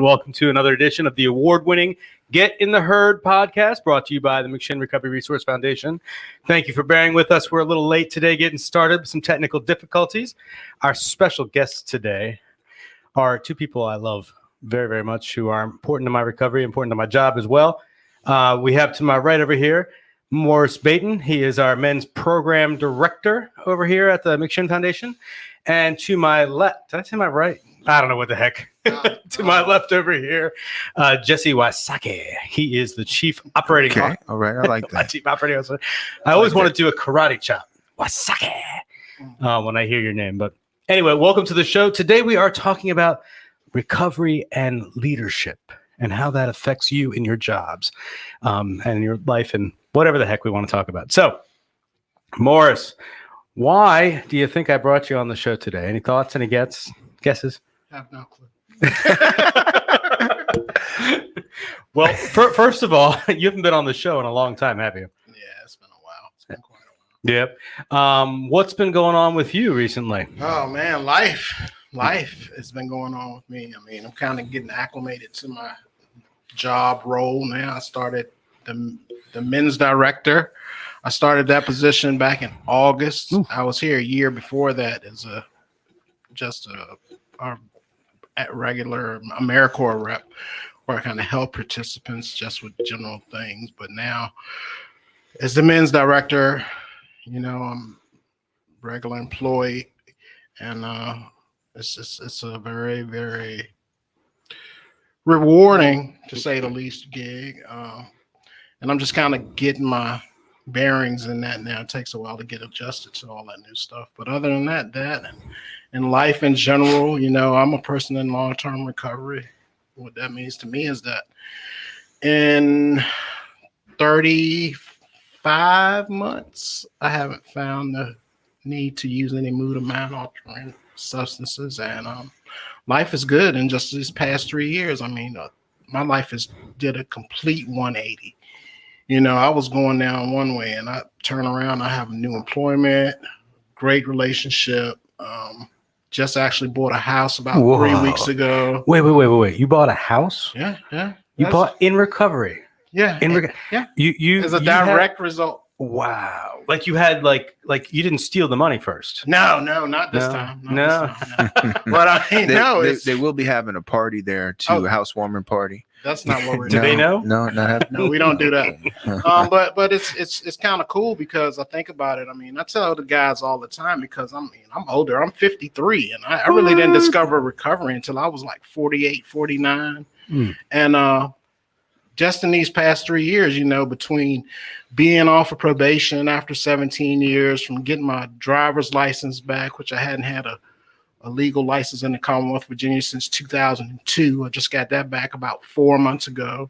welcome to another edition of the award-winning Get in the Herd podcast, brought to you by the McShin Recovery Resource Foundation. Thank you for bearing with us. We're a little late today getting started with some technical difficulties. Our special guests today are two people I love very, very much, who are important to my recovery, important to my job as well. We have to my right over here, Bayton. He is our men's program director over here at the McShin Foundation. And to my left, did I say my right? I don't know what the heck. To my left over here, Jesse Wysocki. He is the chief operating officer. All right, I like that. Chief operating officer. I always want to do a karate chop. Wysocki. When I hear your name. But anyway, welcome to the show. Today we are talking about recovery and leadership and how that affects you in your jobs and your life and whatever the heck we want to talk about. So, Morris, why do you think I brought you on the show today? Any thoughts? Any guesses? I have no clue. Well, first of all, you haven't been on the show in a long time, have you? Yeah, it's been a while. It's been quite a while. Yep. What's been going on with you recently? Oh, man, life has been going on with me. I mean, I'm kind of getting acclimated to my job role now. I started the men's director. I started that position back in August. Ooh. I was here a year before that as a regular AmeriCorps rep, where I kind of help participants just with general things. But now, as the men's director, I'm a regular employee, and it's a very, very rewarding, to say the least, gig. And I'm just kind of getting my bearings in that now. It takes a while to get adjusted to all that new stuff. But other than that and life in general, I'm a person in long-term recovery. What that means to me is that in 35 months, I haven't found the need to use any mood or mind-altering substances. And life is good. In just these past 3 years, my life did a complete 180. I was going down one way, and I turn around. I have a new employment, great relationship. Just actually bought a house about 3 weeks ago. Wait. You bought a house? Yeah. You bought in recovery? Yeah. Yeah. You as a direct result. Wow. Like you had like you didn't steal the money first. No, not this time. No. But they will be having a party there too, a housewarming party. That's not what we're doing. Do they know? No, we don't do that. But it's kind of cool because I think about it. I tell the guys all the time because I'm older. I'm 53, and I really didn't discover recovery until I was like 48, 49. And just in these past 3 years, between being off of probation after 17 years, from getting my driver's license back, which I hadn't had a legal license in the Commonwealth of Virginia since 2002. I just got that back about 4 months ago.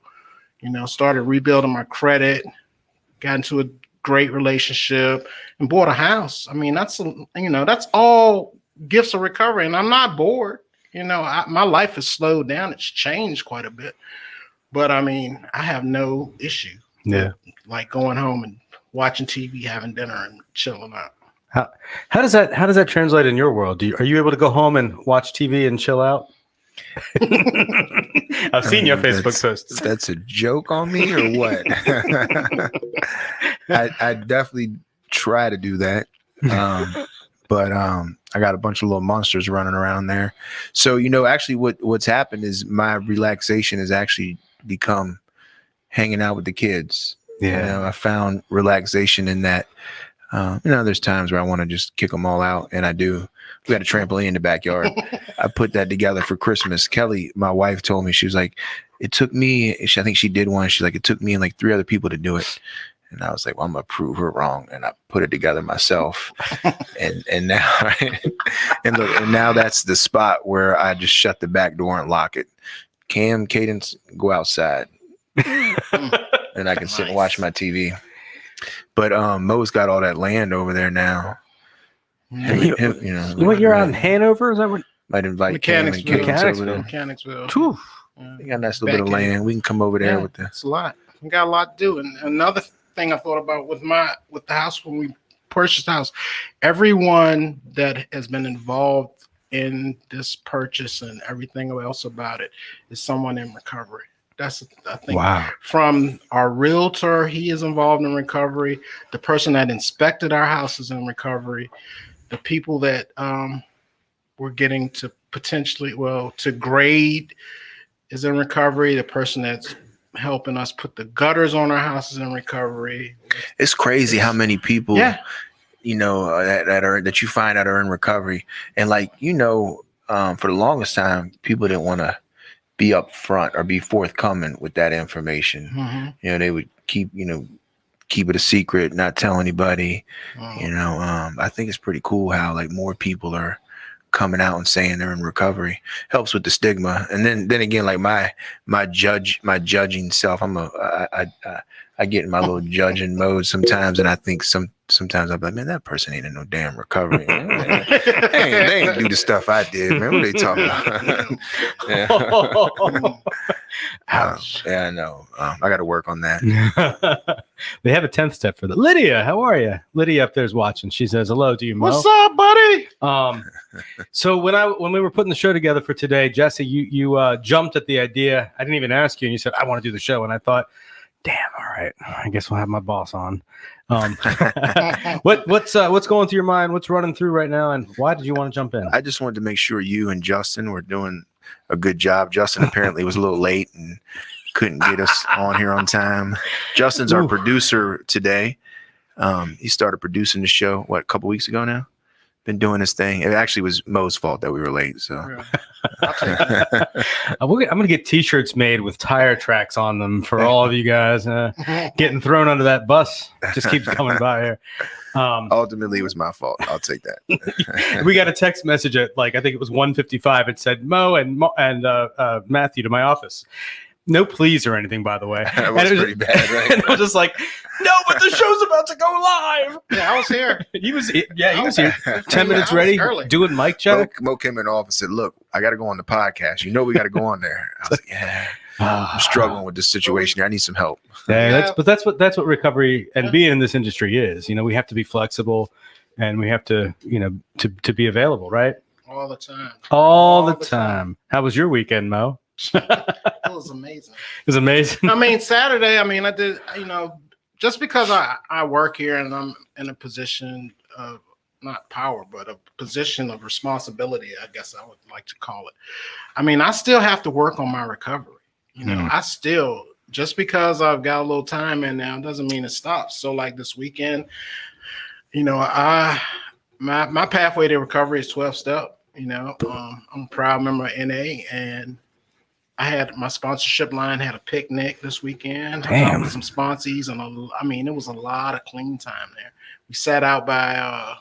Started rebuilding my credit, got into a great relationship, and bought a house. That's all gifts of recovery, and I'm not bored. My life has slowed down. It's changed quite a bit. But I have no issue. Yeah. Like going home and watching TV, having dinner, and chilling out. How does that translate in your world? Are you able to go home and watch TV and chill out? I've seen your Facebook posts. That's a joke on me or what? I definitely try to do that. But I got a bunch of little monsters running around there. So, actually what's happened is my relaxation has actually become hanging out with the kids. Yeah. I found relaxation in that. There's times where I want to just kick them all out, and I do. We had a trampoline in the backyard. I put that together for Christmas. Kelly, my wife, told me, she was like, it took me, I think she did one. She's like, it took me and like 3 other people to do it. And I was like, well, I'm going to prove her wrong. And I put it together myself. and now, and look, and now that's the spot where I just shut the back door and lock it. Cam, Cadence, go outside. And I can sit and watch my TV. But Mo's got all that land over there now. You're out in Hanover? Is that what? Might invite Cam and Cadence over there. Mechanicsville. We got a nice little bit of land. We can come over there with the. It's a lot. We got a lot to do. And another thing I thought about with the house when we purchased the house, everyone that has been involved in this purchase and everything else about it is someone in recovery. That's, I think, Wow. From our realtor, he is involved in recovery. The person that inspected our house is in recovery. The people that we're getting to to grade is in recovery. The person that's helping us put the gutters on our house is in recovery. It's crazy how many people, Yeah. that you find out are in recovery. And like, for the longest time, people didn't want to be upfront or be forthcoming with that information. Mm-hmm. They would keep it a secret, not tell anybody. Mm-hmm. I think it's pretty cool how like more people are coming out and saying they're in recovery. Helps with the stigma. And then again, like my judging self, I get in my little judging mode sometimes, and I think sometimes I'm like, man, that person ain't in no damn recovery. They ain't do the stuff I did, man. What are they talking about? Yeah. Ouch. Yeah, I know. I got to work on that. They have a 10th step for that. Lydia, how are you? Lydia up there's watching. She says hello to you, Mo. What's up, buddy? So when we were putting the show together for today, Jesse, you jumped at the idea. I didn't even ask you, and you said I want to do the show, and I thought, damn, all right, I guess we'll have my boss on. What's going through your mind? What's running through right now, and why did you want to jump in? I just wanted to make sure you and Justin were doing a good job. Justin apparently was a little late and couldn't get us on here on time. Justin's our producer today. He started producing the show, a couple weeks ago now? Been doing his thing. It actually was Mo's fault that we were late. So I'm going to get T-shirts made with tire tracks on them for all of you guys. Getting thrown under that bus just keeps coming by here. Ultimately, it was my fault. I'll take that. We got a text message at I think it was 1:55. It said Mo and Matthew to my office. No please or anything, by the way. That was pretty bad, right? And I was just like, no, but the show's about to go live. Yeah, I was here. He was here. 10 minutes ready, doing mic check. Mo came in the office and said, look, I got to go on the podcast. We got to go on there. I was like, yeah, I'm struggling with this situation. I need some help. Yeah, that's what recovery and being in this industry is. We have to be flexible and we have to, to be available, right? All the time. All the time. How was your weekend, Mo? It was amazing. It was amazing. I mean, Saturday, I did, just because I work here and I'm in a position of not power, but a position of responsibility, I guess I would like to call it. I still have to work on my recovery. I still, just because I've got a little time in now doesn't mean it stops. So like this weekend, my pathway to recovery is 12-step. I'm a proud member of NA, and I had my sponsorship line had a picnic this weekend. Damn. With some sponsees, and it was a lot of clean time there. We sat out by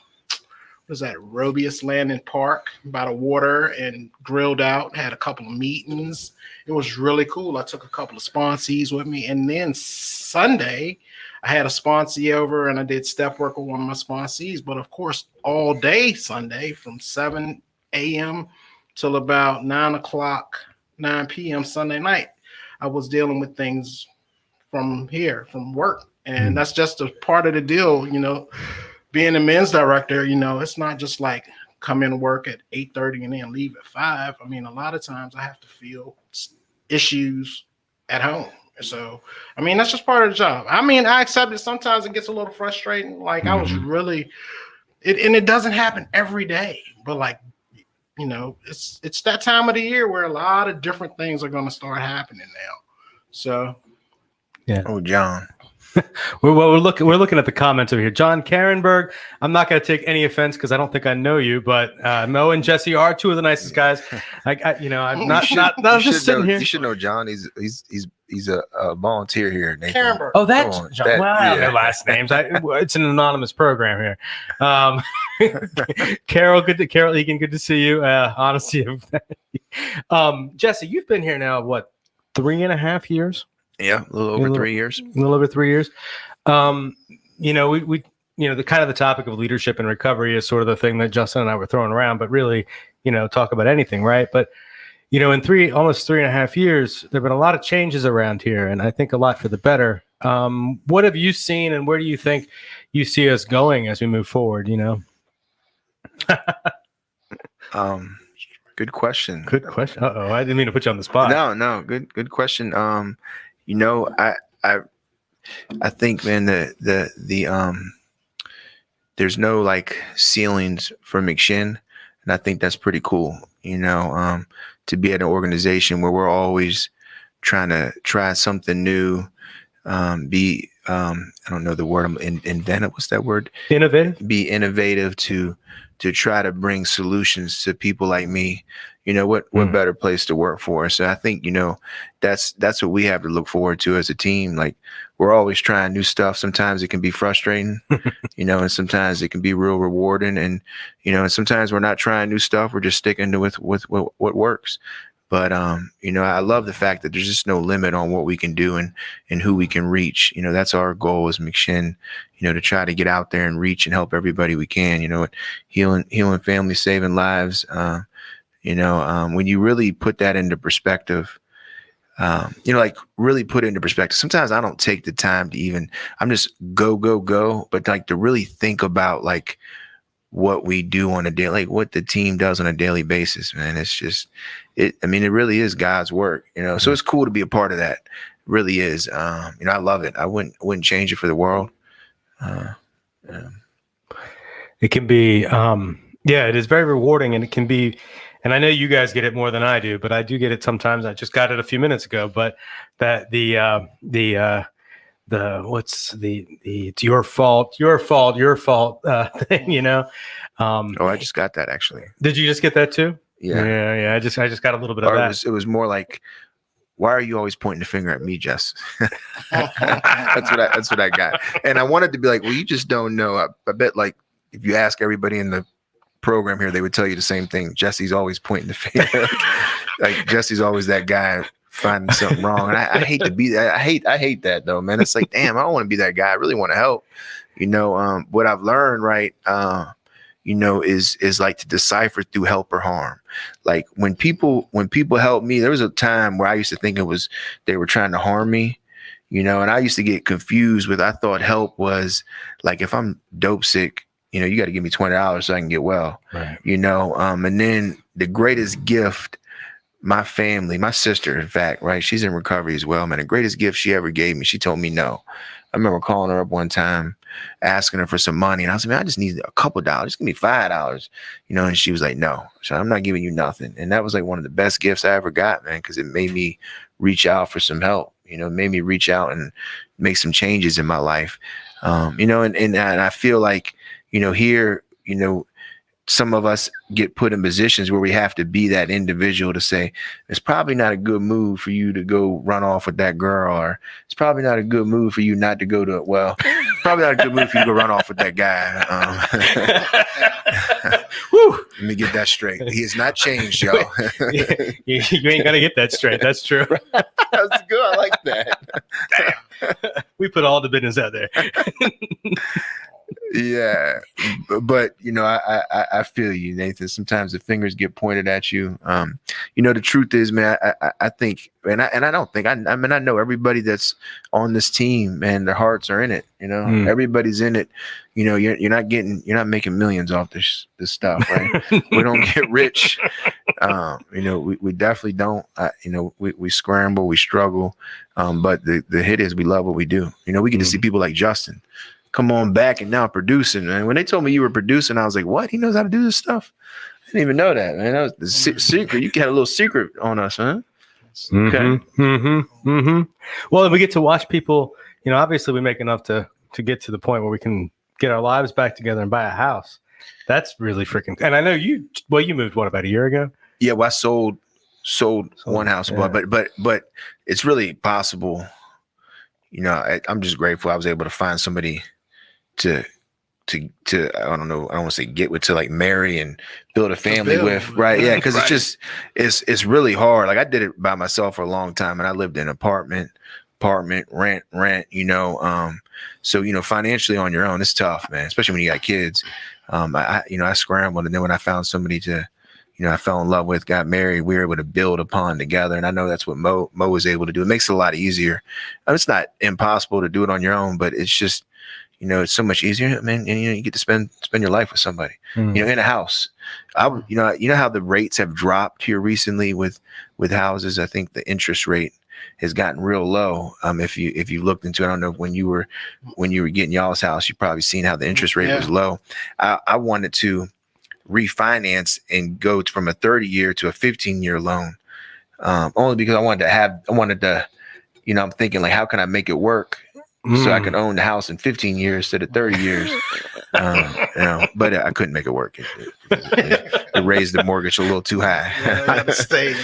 Robius Landing Park by the water and grilled out, had a couple of meetings. It was really cool. I took a couple of sponsees with me. And then Sunday, I had a sponsee over and I did step work with one of my sponsees. But of course, all day Sunday from 7 a.m. till about 9 p.m. Sunday night, I was dealing with things from work. And that's just a part of the deal, being a men's director, it's not just like come in to work at 8:30 and then leave at 5. A lot of times I have to feel issues at home. So, that's just part of the job. I accept it. Sometimes it gets a little frustrating. Like I was really, and it doesn't happen every day, but it's that time of the year where a lot of different things are going to start happening now. So, yeah. Oh, John. We're looking at the comments over here. John Karenberg. I'm not going to take any offense because I don't think I know you, but Mo and Jesse are two of the nicest guys. I'm not just sitting here. You should know John. He's a volunteer here. Nathan. Karenberg. Oh, that's John. Wow, their last names. It's an anonymous program here. Carol Egan, good to see you. Honesty of Jesse, you've been here now, what, 3.5 years? Yeah, a little over 3 years. A little over 3 years. We the kind of the topic of leadership and recovery is sort of the thing that Justin and I were throwing around, but really, talk about anything, right? But in almost 3.5 years, there've been a lot of changes around here, and I think a lot for the better. What have you seen, and where do you think you see us going as we move forward? Good question. Good question. Uh-oh, I didn't mean to put you on the spot. No, good question. You know, I think, man, there's no like ceilings for McShin, and I think that's pretty cool. You know, to be at an organization where we're always trying to try something new, I don't know the word. Inventive. What's that word? Innovative. Be innovative to try to bring solutions to people like me. You know, what better place to work for? So I think, you know, that's what we have to look forward to as a team. Like, we're always trying new stuff. Sometimes it can be frustrating, you know, and sometimes it can be real rewarding. And, you know, and sometimes we're not trying new stuff. We're just sticking to with what works. But, you know, I love the fact that there's just no limit on what we can do and who we can reach. You know, that's our goal as McShin, you know, to try to get out there and reach and help everybody we can, you know, healing families, saving lives. You know, when you really put that into perspective, you know, like really put it into perspective. Sometimes I don't take the time to even, I'm just go, but like to really think about like what we do on a daily, like what the team does on a daily basis, man. It's just, I mean, it really is God's work, you know, so it's cool to be a part of that. It really is. You know, I love it. I wouldn't change it for the world. It can be, yeah, it is very rewarding, and it can be, and I know you guys get it more than I do, but I do get it sometimes. I just got it a few minutes ago, but that it's your fault thing, you know? I just got that actually. Did you just get that too? Yeah. I just got a little bit of that. It was more like, why are you always pointing the finger at me, Jess? That's what I got. And I wanted to be like, well, you just don't know. I bet like if you ask everybody in the program here, they would tell you the same thing. Jesse's always pointing the finger. like Jesse's always that guy finding something wrong. And I hate to be that. I hate that though, man. It's like, damn, I don't want to be that guy. I really want to help. You know, what I've learned, right, you know, is like to decipher through help or harm. Like when people help me, there was a time where I used to think they were trying to harm me, you know, and I used to get confused with, I thought help was like, if I'm dope sick, you know, you got to give me $20 so I can get well, right. You know, and then the greatest gift, my family, my sister, in fact, right, she's in recovery as well, man. The greatest gift she ever gave me, she told me no. I remember calling her up one time, asking her for some money. And I was like, man, I just need a couple dollars. Just give me $5, you know? And she was like, no, so I'm not giving you nothing. And that was like one of the best gifts I ever got, man, because it made me reach out for some help, you know, it made me reach out and make some changes in my life. You know, and I feel like, you know, here, you know, some of us get put in positions where we have to be that individual to say, it's probably not a good move for you to go run off with that girl, or it's probably not a good move for you not to go to, well, probably not a good move for you to go run off with that guy. Whew, let me get that straight. He has not changed, y'all. you ain't gonna get that straight. That's true. That's good. I like that. Damn. We put all the business out there. Yeah, but you know, I feel you, Nathan. Sometimes the fingers get pointed at you. You know, the truth is, man, I think, and I don't think, I mean, I know everybody that's on this team, man, their hearts are in it. You know, everybody's in it. You know, you're not making millions off this stuff, right? We don't get rich. You know, we definitely don't. You know, we scramble, we struggle, but the hit is we love what we do. You know, we get to see people like Justin come on back and now producing, man. When they told me you were producing, I was like, what? He knows how to do this stuff? I didn't even know that, man. That was the secret. You had a little secret on us, huh? Okay. Well, we get to watch people, you know, obviously we make enough to get to the point where we can get our lives back together and buy a house. That's really freaking, and I know you moved, what, about a year ago? Yeah, well, I sold one house, yeah. but it's really possible. You know, I'm just grateful I was able to find somebody to I don't know, I don't want to say get with, to like marry and build a family with, right? Yeah, because right. it's really hard. Like I did it by myself for a long time, and I lived in apartment, rent, you know. So you know, financially on your own, it's tough, man, especially when you got kids. I scrambled, and then when I found somebody to, you know, I fell in love with, got married, we were able to build upon together. And I know that's what Mo was able to do. It makes it a lot easier. It's not impossible to do it on your own, but it's just, it's so much easier, man. And you get to spend your life with somebody, in a house. You know how the rates have dropped here recently with houses. I think the interest rate has gotten real low. If you looked into it, I don't know, when you were getting y'all's house, you probably seen how the interest rate was low. I wanted to refinance and go from a 30-year to a 15-year loan, only because I wanted to, I'm thinking, like, how can I make it work so I can own the house in 15 years instead of 30 years? But I couldn't make it work. It raised the mortgage a little too high. Stay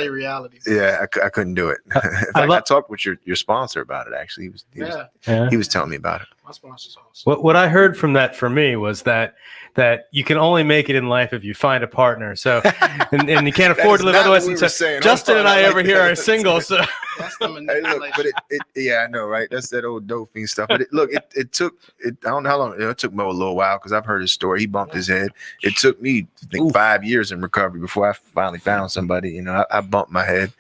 reality. Yeah, I couldn't do it. In fact, I talked with your sponsor about it. Actually, he was telling me about it. My sponsor's awesome. What I heard from that for me was that you can only make it in life if you find a partner. So, and you can't afford to live otherwise. So Justin and I over here are single. So, that's the hey, look, but I know, right? That's that old doping stuff. But it took. I don't know how long. It took Mo a little while, because I've heard his story. He bumped his head. It took me, I think, 5 years in recovery before I finally found somebody. I bumped my head.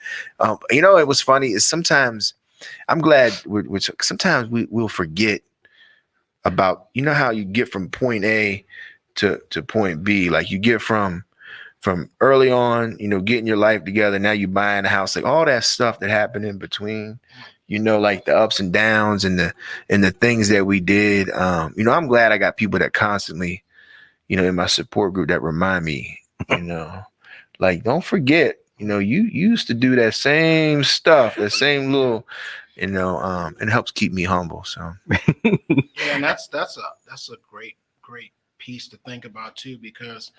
It was funny. Is sometimes I'm glad. Sometimes we'll forget about, how you get from point A to point B. Like, you get from early on, getting your life together. Now you buying a house, like all that stuff that happened in between, like the ups and downs and the things that we did. I'm glad I got people that constantly, in my support group, that remind me, like, don't forget, you used to do that same stuff, that same little, it helps keep me humble. So and that's a great piece to think about too, because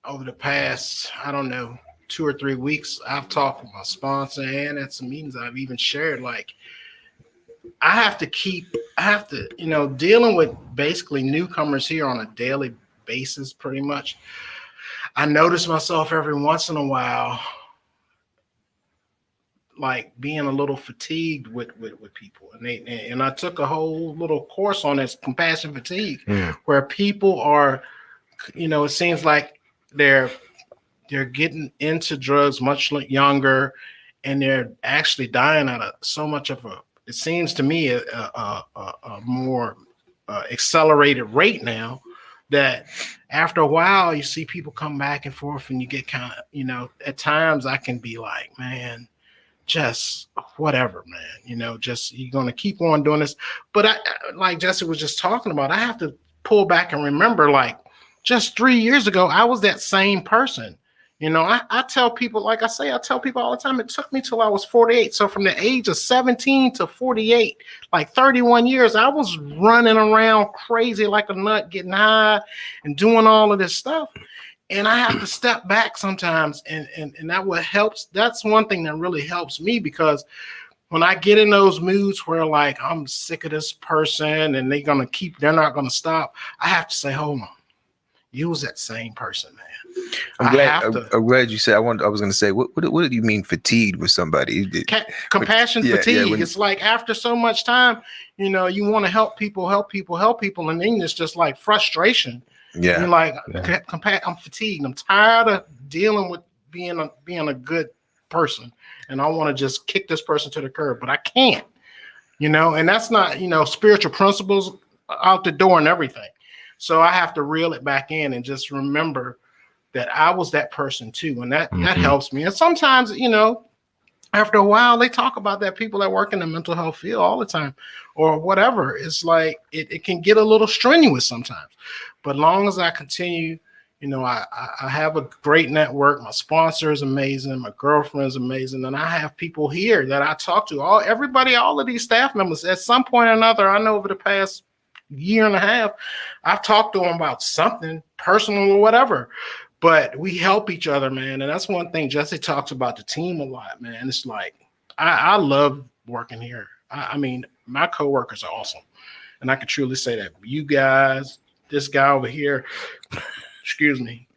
over the past, I don't know, 2 or 3 weeks, I've talked with my sponsor, and at some meetings I've even shared, like, I have to, dealing with basically newcomers here on a daily basis, pretty much. I notice myself every once in a while, like, being a little fatigued with people, and I took a whole little course on this compassion fatigue, where people are, it seems like they're getting into drugs much younger, and they're actually dying at so much of it seems to me a more accelerated rate now, that after a while you see people come back and forth, and you get kind of, at times I can be like, man, just whatever, man, just, you're going to keep on doing this. But I, like Jesse was just talking about, I have to pull back and remember, like, just 3 years ago, I was that same person. I tell people, like I tell people all the time, it took me till I was 48. So from the age of 17 to 48, like 31 years, I was running around crazy like a nut, getting high and doing all of this stuff. And I have to step back sometimes. And that what helps. That's one thing that really helps me, because when I get in those moods where, like, I'm sick of this person and they're not going to stop, I have to say, hold on. You was that same person, man. I'm glad you said. I was going to say, what do you mean fatigued with somebody? Compassion fatigue. It's like, after so much time, you want to help people, and then it's just like frustration. Yeah. You're like, I'm fatigued. I'm tired of dealing with being a good person, and I want to just kick this person to the curb, but I can't. And that's not, spiritual principles out the door and everything. So I have to reel it back in and just remember that I was that person too. And that helps me. And sometimes, after a while, they talk about that, people that work in the mental health field all the time or whatever. It's like, it can get a little strenuous sometimes. But long as I continue, I have a great network. My sponsor is amazing. My girlfriend's amazing. And I have people here that I talk to, all of these staff members at some point or another. I know over the past year and a half, I've talked to them about something personal or whatever, but we help each other, man. And that's one thing Jesse talks about, the team a lot, man. It's like, I love working here. I mean, my coworkers are awesome. And I can truly say that. You guys, this guy over here, excuse me,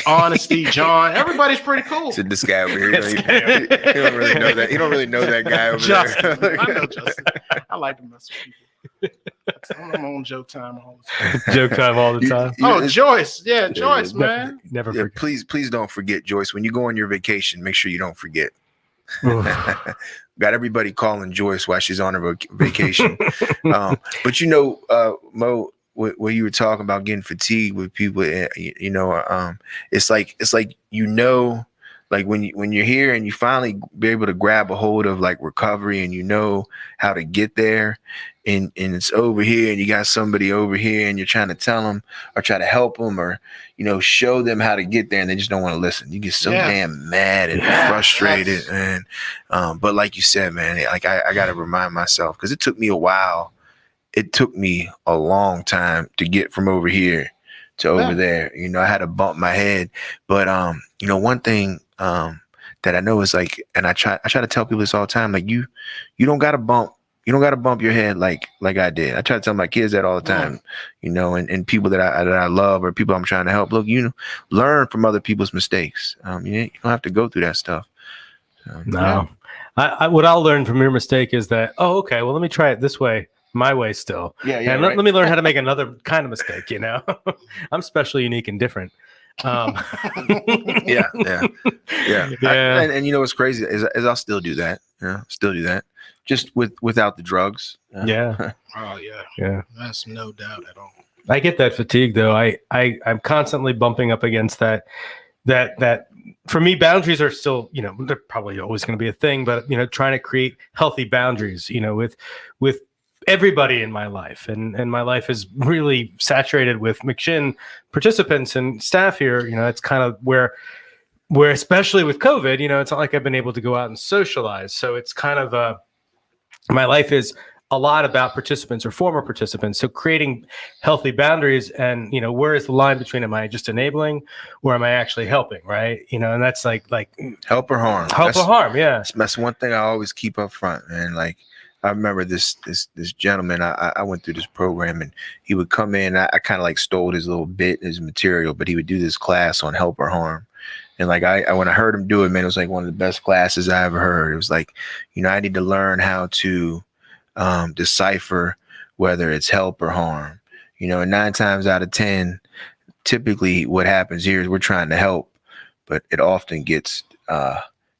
Honesty, John, everybody's pretty cool. So this guy over here, you don't really know that. You don't really know that guy over Justin. there. I know Justin. I like to mess with people. I'm on joke time all the time. Joke time all the time. Joyce. Yeah, Joyce, man. Never forget. Please don't forget, Joyce. When you go on your vacation, make sure you don't forget. Got everybody calling Joyce while she's on her vacation. But Mo, what you were talking about getting fatigued with people, it's like like when you're here and you finally be able to grab a hold of like recovery and you know how to get there, and it's over here and you got somebody over here and you're trying to tell them or try to help them or show them how to get there and they just don't want to listen. You get so damn mad and frustrated. And but like you said, man, like I got to remind myself, because it took me a while. It took me a long time to get from over here to over there. I had to bump my head. But one thing that I know is like, and I try to tell people this all the time, like you don't gotta bump your head like I did. I try to tell my kids that all the time, and people that I love or people I'm trying to help. Look, learn from other people's mistakes. You don't have to go through that stuff. No, what I'll learn from your mistake is that, okay, well, let me try it this way. My way still. And let me learn how to make another kind of mistake, I'm special, unique, and different. Yeah. And what's crazy is I'll still do that. Still do that. Just without the drugs. Yeah. Oh yeah. That's no doubt at all. I get that fatigue though. I'm constantly bumping up against that for me, boundaries are still, they're probably always going to be a thing, but trying to create healthy boundaries, with everybody in my life, and my life is really saturated with McShin participants and staff here. It's kind of where especially with COVID, it's not like I've been able to go out and socialize. So it's kind of my life is a lot about participants or former participants. So creating healthy boundaries, and where is the line between, am I just enabling or am I actually helping, right? And that's like help or harm. Yeah. That's one thing I always keep up front, man. Like, I remember this gentleman, I went through this program and he would come in, I kind of like stole his little bit, his material, but he would do this class on help or harm. And like, when I heard him do it, man, it was like one of the best classes I ever heard. It was like, I need to learn how to decipher whether it's help or harm, and 9 times out of 10, typically what happens here is we're trying to help, but it often gets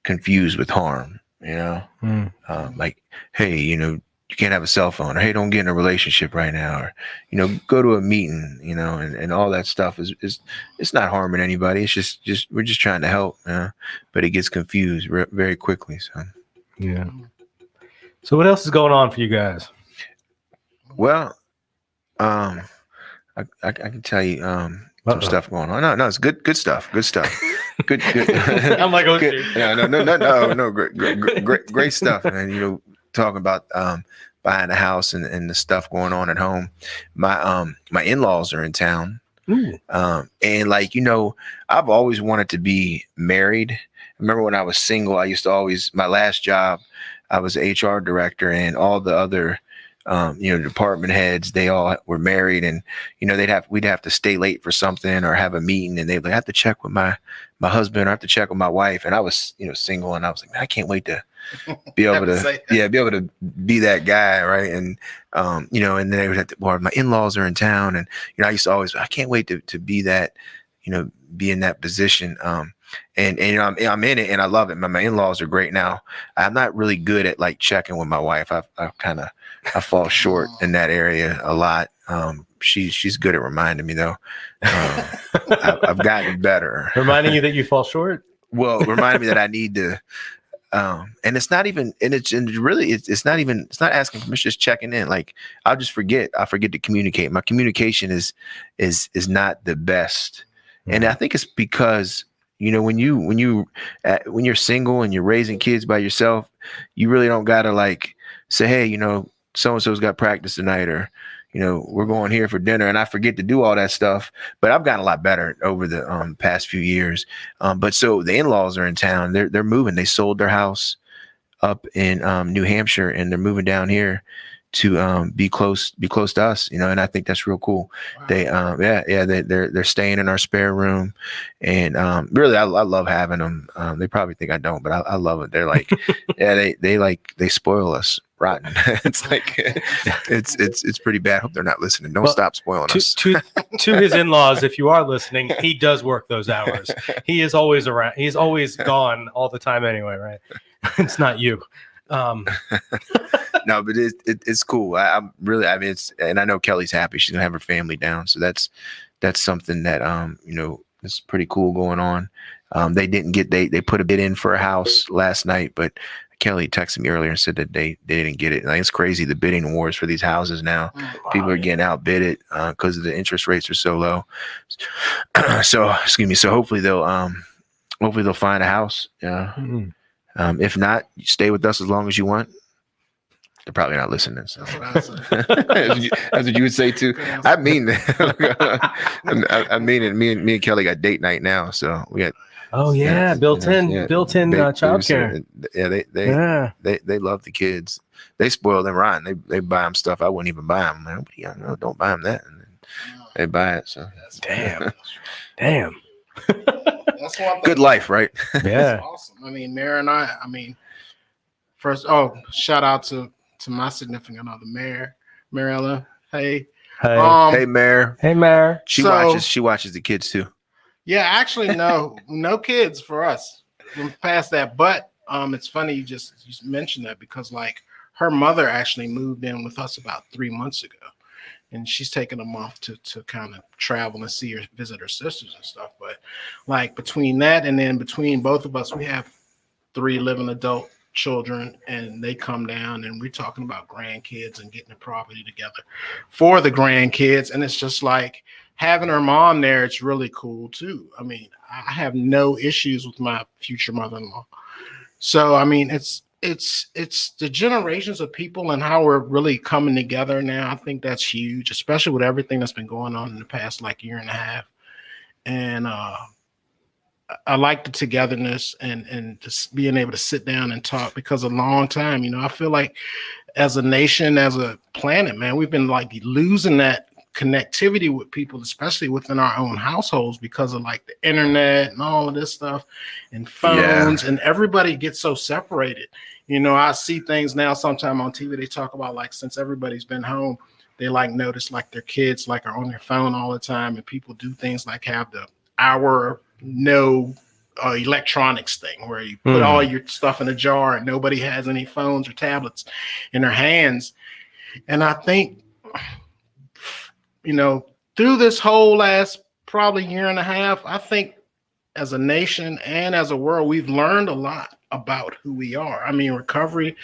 confused with harm. Like, hey, you can't have a cell phone, or hey, don't get in a relationship right now, or go to a meeting, and all that stuff is it's not harming anybody. It's just we're just trying to help, but it gets confused very quickly. So yeah. So what else is going on for you guys? Well, I can tell you some stuff going on. No, it's good stuff. Good stuff. Good. I'm like, okay. No. Great stuff. And talking about buying a house and the stuff going on at home. My in-laws are in town. And like, I've always wanted to be married. I remember when I was single, I used to my last job, I was HR director, and all the other department heads, they all were married, and we'd have to stay late for something or have a meeting, and they'd have to check with my husband, or I have to check with my wife, and I was single, and I was like, man, I can't wait to be able to be able to be that guy, right? And and then they would have to, well, my in-laws are in town, and I used to always, I can't wait to be that, be in that position. And I'm in it and I love it. My in-laws are great now. I'm not really good at like checking with my wife. I fall short in that area a lot. She's good at reminding me though. I've gotten better. Reminding you that you fall short? Well, reminding me that I need to, and it's not even, and it's not asking permission, just checking in. Like I forget to communicate. My communication is not the best. Mm-hmm. And I think it's because, when you're single and you're raising kids by yourself, you really don't gotta like say, hey, so-and-so's got practice tonight, or, we're going here for dinner, and I forget to do all that stuff. But I've gotten a lot better over the past few years. But so the in-laws are in town. They're moving. They sold their house up in New Hampshire, and they're moving down here to be close to us, and I think that's real cool. Wow. They're staying in our spare room, and really I love having them. They probably think I don't, but I love it. They're like, they spoil us rotten. It's like it's pretty bad. Hope they're not listening. Don't stop spoiling us. To his in-laws, if you are listening, he does work those hours. He is always around. He's always gone all the time anyway, right? It's not you. No, but it's cool. I'm really, I mean, and I know Kelly's happy. She's gonna have her family down, so that's something that it's pretty cool going on. They didn't get they put a bid in for a house last night, but Kelly texted me earlier and said that they didn't get it. Like, it's crazy, the bidding wars for these houses now. People are getting outbidded because the interest rates are so low. So excuse me. So hopefully they'll find a house. If not, you stay with us as long as you want. They're probably not listening. So. That's what I say. That's what you would say too. I mean that. I mean it. Me and Kelly got date night now, so we got. Oh yeah, built-in childcare. Yeah, they love the kids. They spoil them rotten. They buy them stuff I wouldn't even buy them. Man, don't buy them that. And they buy it. So damn. That's one thing. Good life, right? Yeah. That's awesome. I mean, Mary and I mean, first, shout out to my significant other, Mary Ellen. Hey. Hey, Mare. Hey, Mare. She watches the kids too. Yeah, actually, no kids for us. We're past that, but it's funny you mentioned that, because like her mother actually moved in with us about 3 months ago, and she's taken a month to kind of travel and visit her sisters and stuff. But like between that and then between both of us, we have 3 living adult children, and they come down and we're talking about grandkids and getting the property together for the grandkids. And it's just like having her mom there. It's really cool too. I mean, I have no issues with my future mother-in-law. So, I mean, it's the generations of people and how we're really coming together now. I think that's huge, especially with everything that's been going on in the past like year and a half. And I like the togetherness and just being able to sit down and talk, because a long time, I feel like as a nation, as a planet, man, we've been like losing that connectivity with people, especially within our own households, because of like the internet and all of this stuff and phones, and everybody gets so separated. I see things now sometime on TV, they talk about like, since everybody's been home, they like notice like their kids like are on their phone all the time, and people do things like have the hour no electronics thing where you put all your stuff in a jar and nobody has any phones or tablets in their hands. And I think, through this whole last probably year and a half, I think as a nation and as a world, we've learned a lot about who we are. I mean, recovery,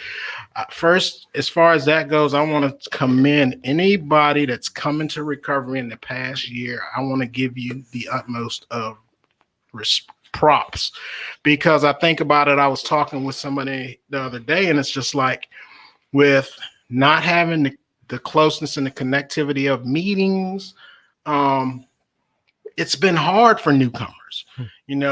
first, as far as that goes, I want to commend anybody that's come into recovery in the past year. I want to give you the utmost of props, because I think about it. I was talking with somebody the other day, and it's just like, with not having the closeness and the connectivity of meetings, it's been hard for newcomers,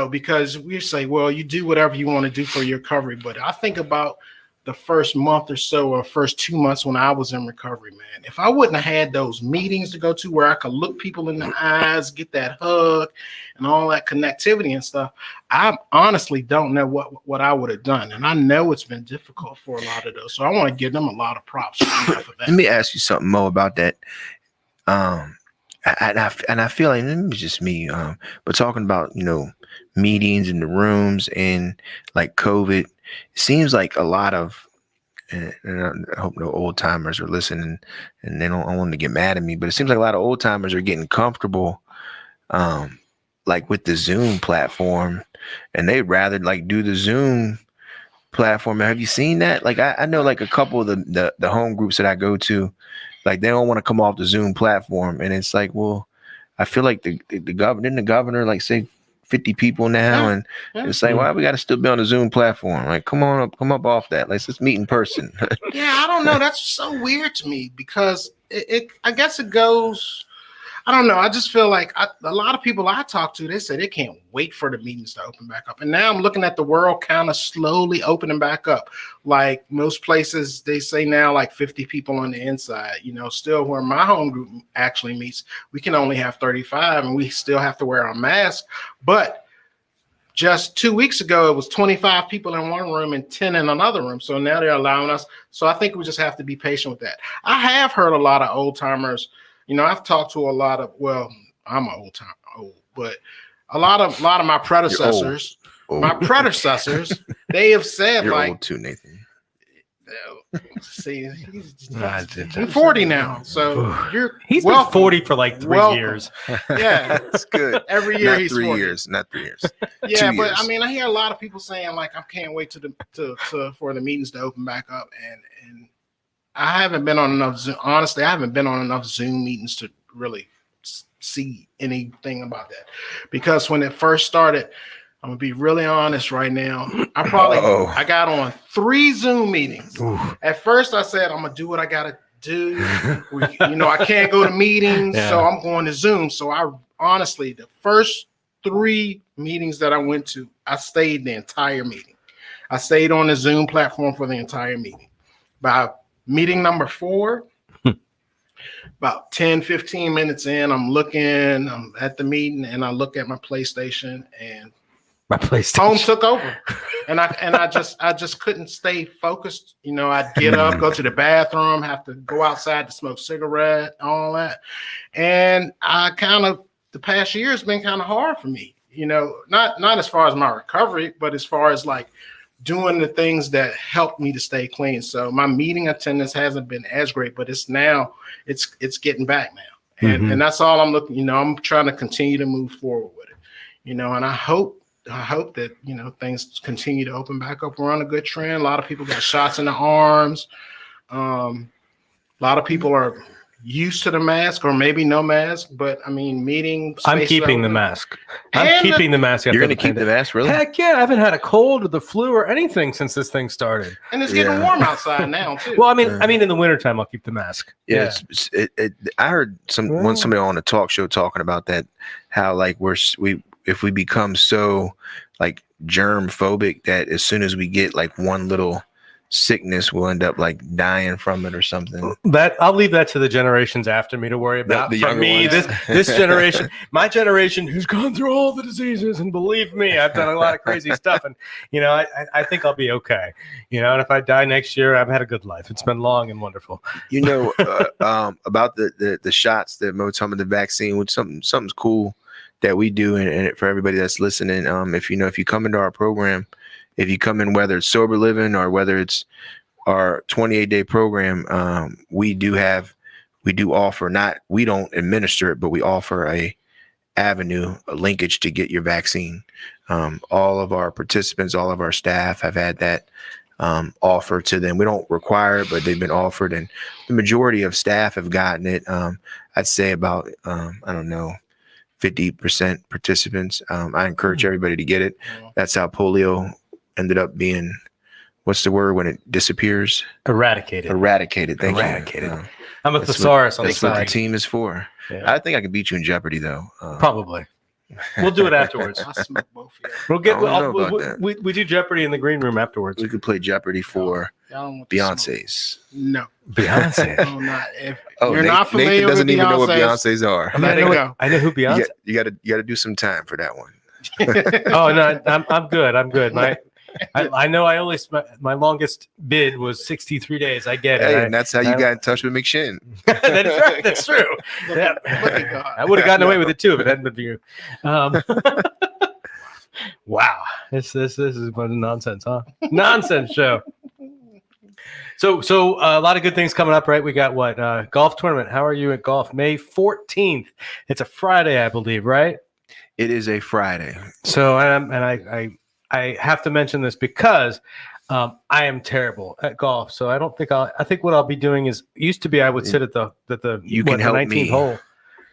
because we say, well, you do whatever you want to do for your recovery. But I think about the first month or so, or first 2 months when I was in recovery, man, if I wouldn't have had those meetings to go to where I could look people in the eyes, get that hug and all that connectivity and stuff, I honestly don't know what I would have done. And I know it's been difficult for a lot of those. So I want to give them a lot of props for that. Let me ask you something, Mo, about that. And I feel like it's just me, but talking about, meetings in the rooms and like COVID, it seems like a lot of, and I hope no old timers are listening and they don't want to get mad at me, but it seems like a lot of old timers are getting comfortable, like with the Zoom platform, and they'd rather like do the Zoom platform. Have you seen that? Like, I know like a couple of the home groups that I go to, like they don't want to come off the Zoom platform. And it's like, well, I feel like the governor like say 50 people now, and it's like, why we got to still be on the Zoom platform? Like, come up off that. Let's meet in person. Yeah, I don't know. That's so weird to me, because I guess it goes, I don't know. I just feel like a lot of people I talk to, they say they can't wait for the meetings to open back up. And now I'm looking at the world kind of slowly opening back up. Like most places, they say now like 50 people on the inside. Still where my home group actually meets, we can only have 35, and we still have to wear our mask. But just 2 weeks ago, it was 25 people in one room and 10 in another room. So now they're allowing us. So I think we just have to be patient with that. I have heard a lot of old timers. I've talked to a lot of, well, I'm an old, but a lot of my predecessors, my predecessors, they have said You're like, old too, Nathan. see, I'm 40 now, so He's welcome. been 40 for like 3 years. Yeah, That's good. every year Not he's 3 40. years. Not 3 years. Yeah, 2 but years. I mean, I hear a lot of people saying like, I can't wait for the meetings to open back up, and I haven't been on enough Zoom. Honestly, I haven't been on enough Zoom meetings to really see anything about that, because when it first started, I'm gonna be really honest right now. I got on 3 Zoom meetings. Ooh. At first, I said I'm gonna do what I gotta do. I can't go to meetings, so I'm going to Zoom. So I honestly, the first 3 meetings that I went to, I stayed the entire meeting. I stayed on the Zoom platform for the entire meeting. By meeting number 4, about 10, 15 minutes in, I'm at the meeting, and I look at my PlayStation, and My PlayStation. home took over, and I just couldn't stay focused. I'd get up, go to the bathroom, have to go outside to smoke cigarette, all that, and the past year has been kind of hard for me. Not as far as my recovery, but as far as like doing the things that helped me to stay clean. So my meeting attendance hasn't been as great, but it's getting back now, and that's all I'm looking. I'm trying to continue to move forward with it. And I hope that things continue to open back up. We're on a good trend. A lot of people got shots in the arms. A lot of people are used to the mask, or maybe no mask. But I mean, meeting. I'm keeping the mask. I'm keeping the mask. You're going to keep the mask, really? Heck yeah! I haven't had a cold or the flu or anything since this thing started. And it's getting warm outside now too. Well, I mean, in the wintertime, I'll keep the mask. Yeah. I heard somebody on a talk show talking about that, how like if we become so like germ phobic that as soon as we get like one little sickness, we'll end up like dying from it or something. That I'll leave that to the generations after me to worry about. The For younger me, ones. this generation, my generation, who's gone through all the diseases, and believe me, I've done a lot of crazy stuff, and I think I'll be okay. And if I die next year, I've had a good life. It's been long and wonderful. About the shots that Mo told me, the vaccine, which something's cool that we do, and for everybody that's listening, if you come into our program, if you come in, whether it's sober living or whether it's our 28-day program, we do offer, we don't administer it, but we offer a linkage to get your vaccine. All of our participants, all of our staff have had that offer to them. We don't require it, but they've been offered, and the majority of staff have gotten it. I'd say about, 50% participants. I encourage everybody to get it. That's how polio ended up being, what's the word when it disappears? Eradicated. Thank Eradicated. you. I'm a thesaurus on the That's what the side. team is for. Yeah. I think I can beat you in Jeopardy, though. Probably. We'll do it afterwards. I smoke both of you. We'll get. I don't know about that. We do Jeopardy in the green room afterwards. We could play Jeopardy for Y'all don't want to smoke. Beyonce's. No. Beyonce. No, not. If Oh, you're not familiar Nathan doesn't with even know what Beyonce's, Beyonce's are. Let it go. I know who Beyonce. You got to do some time for that one. Oh no, I'm good. I'm good. I know. I only my longest bid was 63 days. I get it. Hey, and that's how you got in touch with McShin. That is right. That's true. Yeah. Look at God. I would have gotten away with it too if it hadn't been for you. Wow, this is a bunch of nonsense, huh? Nonsense show. So a lot of good things coming up, right? We got what golf tournament. How are you at golf? May 14th. It's a Friday, I believe, right? It is a Friday. So I have to mention this because I am terrible at golf. So I don't think I think what I'll be doing is used to be I would sit at the You can help 19th me. hole.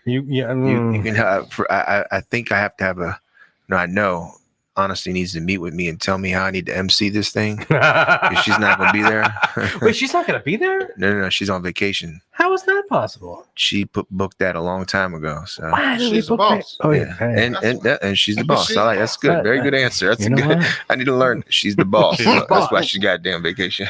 You can have. I think I have to have a. No, I know. Honestly, needs to meet with me and tell me how I need to MC this thing. 'Cause she's not going to be there. Wait, she's not going to be there? No. She's on vacation. How is that possible? She booked that a long time ago. So. Why did we She's the book that? boss. Oh yeah, And she's the boss. She's I like the that's boss. good. Very good answer. That's You a know good. what? I need to learn. She's the boss. She's the That's boss. why she got damn vacation.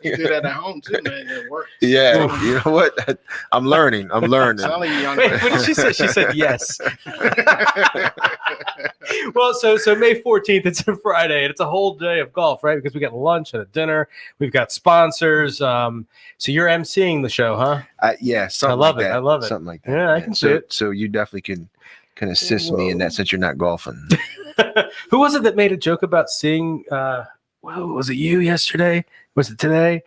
You do that at home too, man. It works. Yeah, you know what? I'm learning. I'm telling you, young Wait, what did she say? She said yes. Well, so May 14th, it's a Friday, and it's a whole day of golf, right? Because we got lunch and a dinner. We've got sponsors. So you're emceeing the show, huh? Yeah, something I love like it. that. I love it. Something like that. Yeah, I can see it. So you definitely can assist me in that since you're not golfing. Who was it that made a joke about seeing? Was it you yesterday? Was it today?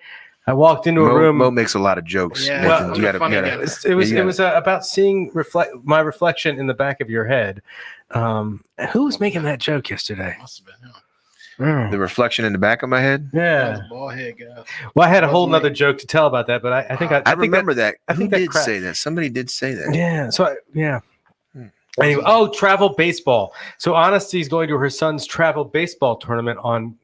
I walked into a room. Mo makes a lot of jokes. Yeah, Nathan. well, you gotta, it was about seeing my reflection in the back of your head. Who was making that joke yesterday? Must have been him. the reflection in the back of my head. Yeah. Bald head guy. Well, I had a whole nother joke to tell about that, but I think I remember that. I think Who that did say that? Somebody did say that. Yeah. So yeah. Hmm. Anyway, travel baseball. So Honesty's going to her son's travel baseball tournament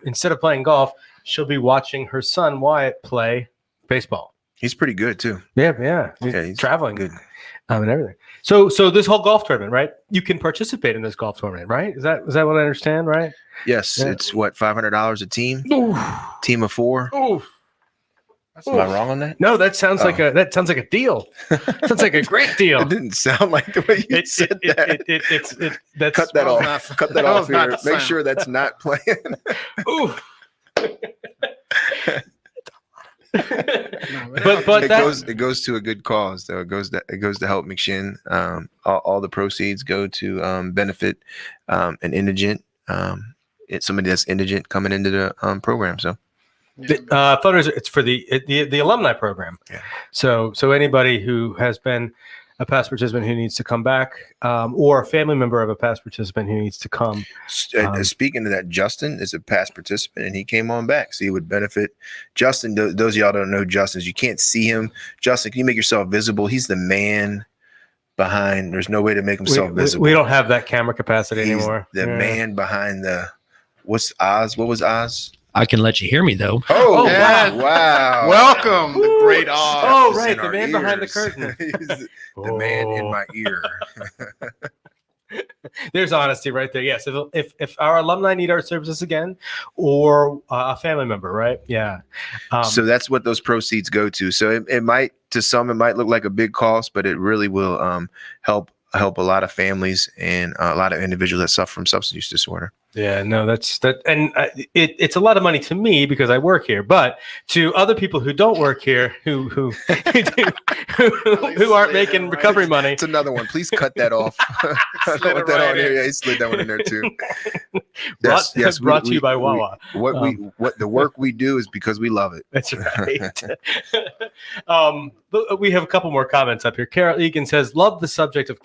instead of playing golf, she'll be watching her son Wyatt play baseball. He's pretty good too. Yeah. He's traveling good. And everything. So this whole golf tournament, right? You can participate in this golf tournament, right? Is that what I understand, right? Yes, Yeah. it's what, $500 a team? Oof. Team of 4. Oof. Am I wrong on that? No, that sounds like a deal. Sounds like a great deal. It didn't sound like the way you said that. That's Cut that off. Cut that off here. Make sound. sure that's not playing. Ooh. But It goes to a good cause though. It goes to help McShin. All the proceeds go to benefit an indigent. It's somebody that's indigent coming into the program. So fundraiser. It's for the alumni program. Yeah. So anybody who has been a past participant who needs to come back, or a family member of a past participant who needs to come. Speaking of that, Justin is a past participant and he came on back, so he would benefit. Justin, those of y'all don't know Justin, you can't see him. Justin, can you make yourself visible? He's the man behind. There's no way to make himself visible. We don't have that camera capacity anymore. The man behind what's Oz? What was Oz? I can let you hear me though. Oh, yeah. wow. Welcome, the great Oz. Oh, It's right, in the our man behind the ears. curtain. He's the man in my ear. There's honesty right there. Yes, if our alumni need our services again, or a family member, right? Yeah. So that's what those proceeds go to. So it might, to some, it might look like a big cost, but it really will help a lot of families and a lot of individuals that suffer from substance use disorder. Yeah, no, that's and it's a lot of money to me because I work here, but to other people who don't work here, who aren't making recovery money. It's another one. Please cut that off. I don't want that on here. Yeah, he slid that one in there too. Brought to you by Wawa. What the work we do is because we love it. That's right. We have a couple more comments up here. Carol Egan says, "Love the subject of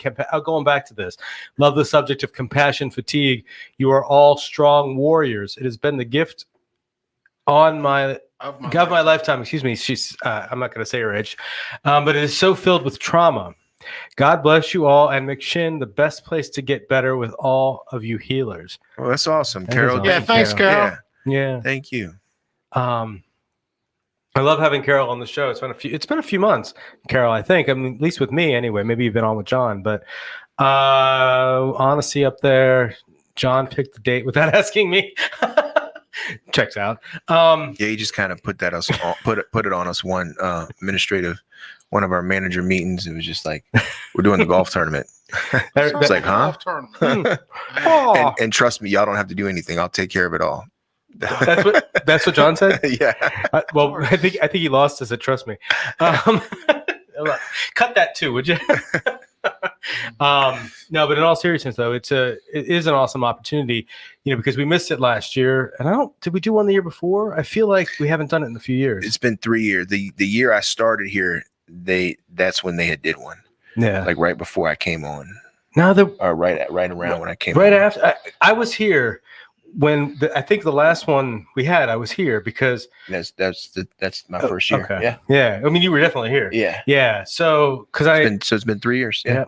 going back to this. Love the subject of compassion fatigue. You are all strong warriors. It has been the gift of my lifetime. Excuse me. She's I'm not going to say her age, but it is so filled with trauma. God bless you all, and McShin, the best place to get better with all of you healers." Well, that's awesome, That Carol. is Yeah, awesome, thanks, Carol. Yeah. Thank you. I love having Carol on the show. It's been a few months, Carol, I think. I mean, at least with me anyway. Maybe you've been on with John, but honesty up there. John picked the date without asking me. Checks out. Yeah, he just kind of put it on us one of our manager meetings. It was just like, we're doing the golf tournament. It's like, huh? Oh. And trust me, y'all don't have to do anything. I'll take care of it all. That's what John said. Yeah. I think he lost us at trust me. Cut that too, would you? No, but in all seriousness, though, it is an awesome opportunity, because we missed it last year, and did we do one the year before? I feel like we haven't done it in a few years. It's been 3 years. The year I started here, that's when they did one. Yeah, like right before I came on. Now or right around when I came. Right on. after I was here. When I think the last one we had, I was here because that's my first year. Okay. Yeah. I mean, you were definitely here. Yeah. So it's been 3 years. Yeah.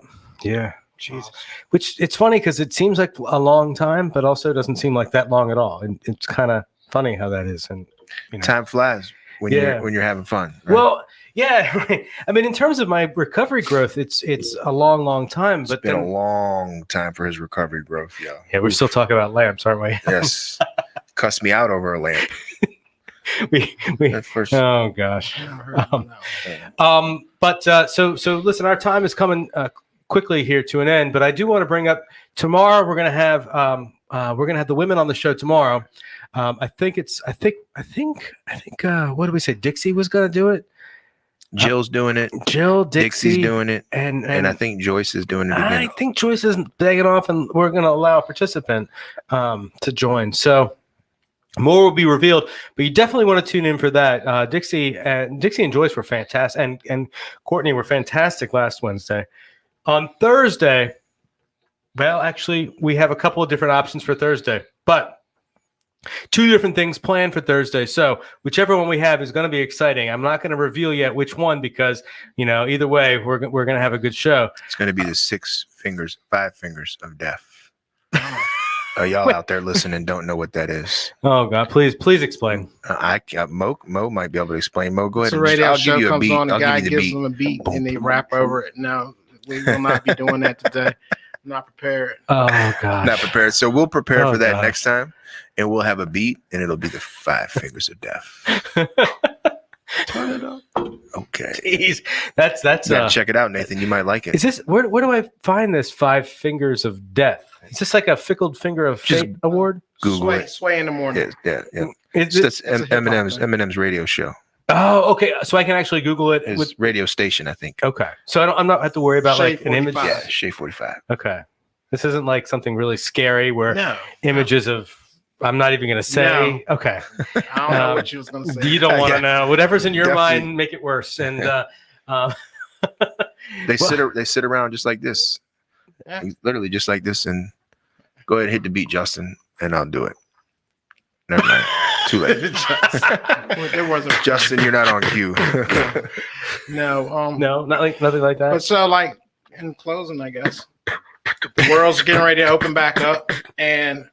Jeez. Which it's funny because it seems like a long time, but also doesn't seem like that long at all. And it's kind of funny how that is. And time flies when you're having fun. Right? Well, yeah. Right. I mean, in terms of my recovery growth, it's a long time. It's been a long time for his recovery growth. Yeah, we're still talking about lamps, aren't we? Yes. Cuss me out over a lamp. Oh gosh. So listen, our time is coming quickly here to an end, but I do want to bring up tomorrow. We're gonna have the women on the show tomorrow. I think what did we say? Dixie was gonna do it. Jill's doing it. Jill, Dixie's Dixie, doing it. and And I think Joyce is doing it again. I think Joyce is begging off, and we're going to allow a participant to join. So more will be revealed, but you definitely want to tune in for that. Dixie and Joyce were fantastic, and Courtney were fantastic last Wednesday. On Thursday, well, actually, we have a couple of different options for Thursday, but 2 different things planned for Thursday. So whichever one we have is going to be exciting. I'm not going to reveal yet which one because, either way, we're going to have a good show. It's going to be the 5 fingers of death. Y'all out there listening don't know what that is. Oh, God, please explain. Mo might be able to explain. Mo, go ahead. So radio I'll show give you a comes beat. on, the I'll guy give you the gives beat. them a beat, and they rap over it. No, we will not be doing that today. I'm not prepared. Oh, God. Not prepared. So we'll prepare for that gosh. next time, and we'll have a beat, and it'll be the 5 fingers of death. Turn it up. Okay. Jeez. That's Check it out, Nathan. You might like it. Is this where do I find this 5 fingers of death? Is this like a fickled finger of fate award? Google Sway in the morning. Yeah. Is That's it's a hip-hop thing. Eminem's radio show. Oh, okay. So I can actually Google it. His radio station, I think. Okay. So I'm not have to worry about Shea like an image. 45. Yeah, Shea 45. Okay. This isn't like something really scary where No, images of. I'm not even going to say. No. Okay. I don't know what you was gonna say. You don't want to Yeah. know. Whatever's in your Definitely. mind, make it worse. And They sit around just like this. Yeah. Literally just like this. And go ahead and hit the beat, Justin, and I'll do it. Never mind. Too late. There wasn't Justin, you're not on cue. no. no, nothing like that. But so, like, in closing, I guess the world's getting ready to open back up, and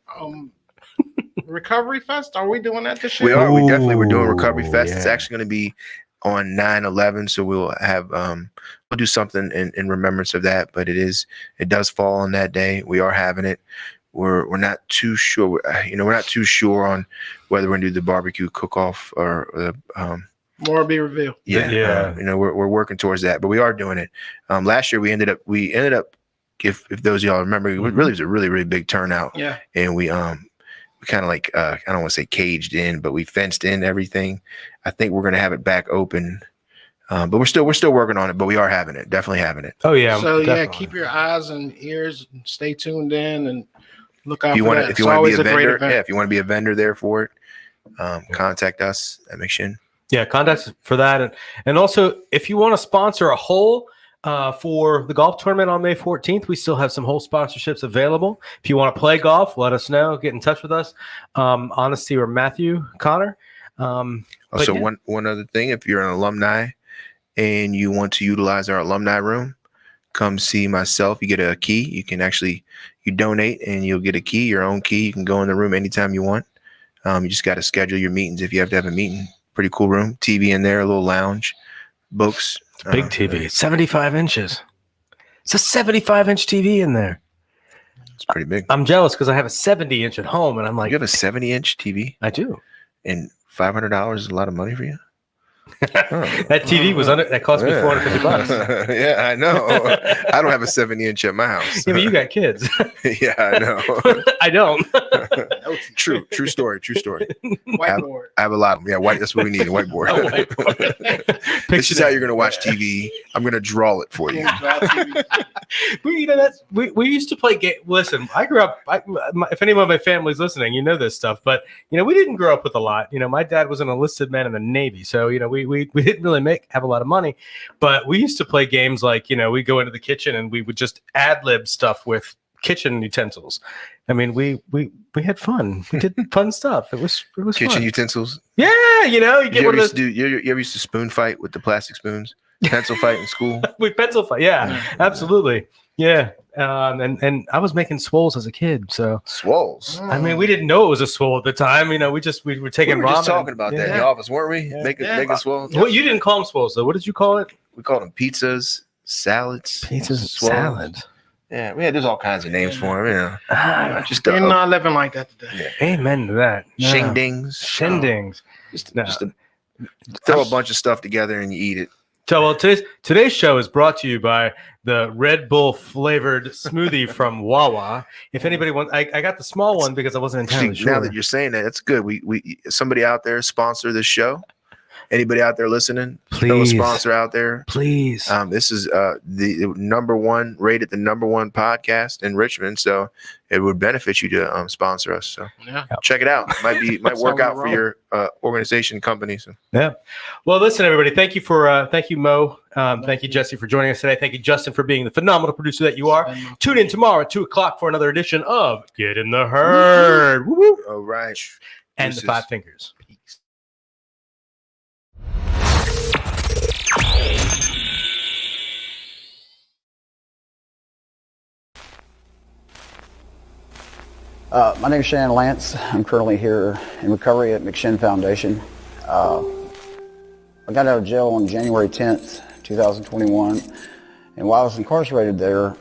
Recovery Fest. Are we doing that this year? We are. We definitely we're doing Recovery Ooh, Fest. It's yeah. actually going to be on 9/11, so we'll have we'll do something in remembrance of that. But it does fall on that day. We are having it. We're not too sure. We're not too sure on whether we're going to do the barbecue cook-off or the More will be revealed. Yeah. we're working towards that, but we are doing it. Last year we ended up if those of y'all remember, it really was a really, really big turnout. Yeah. And we kind of like I don't want to say caged in, but we fenced in everything. I think we're gonna have it back open. But we're still working on it, but we are having it, definitely having it. Oh yeah. So definitely. keep your eyes and ears, and stay tuned in, and look out If you for want that. to, It's always a great event. if you want to be a vendor there for it, contact us at McShin. Yeah, contact us for that, and also if you want to sponsor a hole for the golf tournament on May 14th, we still have some hole sponsorships available. If you want to play golf, let us know. Get in touch with us. Honesty or Matthew Connor. Also, one other thing, if you're an alumni and you want to utilize our alumni room, come see myself. You get a key. You donate and you'll get a key, your own key. You can go in the room anytime you want. You just got to schedule your meetings if you have to have a meeting. Pretty cool room. TV in there, a little lounge, books. Big TV, 75 inches. It's a 75-inch TV in there. It's pretty big. I'm jealous because I have a 70-inch at home, and I'm like, You have a 70-inch TV I do. and $500 is a lot of money for you? That TV was that cost me $450. Yeah, I know. I don't have a 70-inch at my house. Yeah, but you got kids. Yeah, I know. I don't. True story. Whiteboard. I have a lot of them. Yeah, white. That's what we need, a whiteboard. This is how you're going to watch TV. I'm going to draw it for you. We used to play Listen, I grew up. If anyone of my family's listening, you know this stuff. But we didn't grow up with a lot. My dad was an enlisted man in the Navy, so we didn't really have a lot of money. But we used to play games like we'd go into the kitchen and we would just ad lib stuff with kitchen utensils. I mean, we had fun. We did fun stuff. It was Kitchen fun. utensils. Yeah, you get one of those. You ever used to spoon fight with the plastic spoons? Pencil fight in school? We pencil fight. Yeah, absolutely. Yeah. And I was making swoles as a kid. So Swoles. I mean, we didn't know it was a swole at the time. We were taking We were just talking about that in the office, weren't we? Yeah. Making swoles. Well, you didn't call them swoles though. What did you call it? We called them pizzas, salads, Pizzas, swoles. salads. Yeah, there's all kinds of names for them. Just We're not living like that today. Amen to that. shingdings. Shindings. Just throw a bunch of stuff together and you eat it. So, well, today's show is brought to you by the Red Bull flavored smoothie from Wawa. If anybody wants, I got the small one because I wasn't entirely sure. Now that you're saying that, that's good. We somebody out there sponsor this show. Anybody out there listening? Still a Please. sponsor out there? Please. This is the number one rated, the number one podcast in Richmond. So it would benefit you to sponsor us. So Yeah. check it out. Might work how out we for roll. your organization company. So. Yeah. Well, listen, everybody. Thank you, Mo. Thank you, Jesse, for joining us today. Thank you, Justin, for being the phenomenal producer that you are. Tune in tomorrow at 2:00 for another edition of Get in the Herd. Woo-woo. All right. And the five fingers. My name is Shannon Lance. I'm currently here in recovery at McShin Foundation. I got out of jail on January 10th, 2021, and while I was incarcerated there,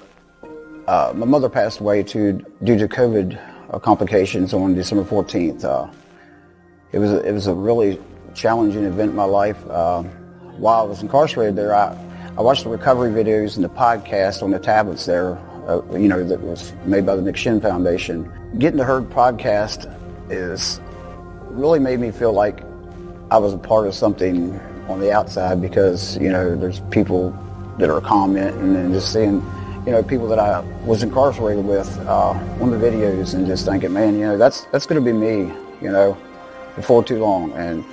my mother passed away due to COVID complications on December 14th. It was a really challenging event in my life. While I was incarcerated there, I watched the recovery videos and the podcast on the tablets there, that was made by the McShin Foundation. Getting the Herd podcast really made me feel like I was a part of something on the outside, because, there's people that are commenting and just seeing, people that I was incarcerated with on the videos, and just thinking, man, that's going to be me, before too long. And,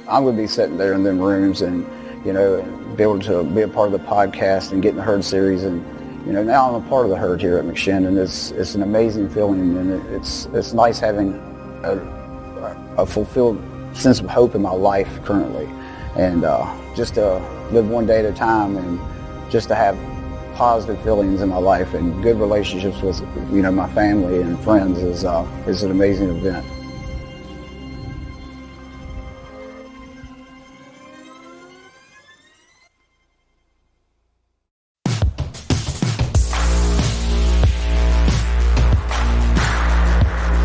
I'm going to be sitting there in them rooms and, be able to be a part of the podcast and Get in the Herd series. And, now I'm a part of the Herd here at McShin, and it's an amazing feeling, and it's nice having a fulfilled sense of hope in my life currently, and just to live one day at a time, and just to have positive feelings in my life and good relationships with my family and friends is an amazing event.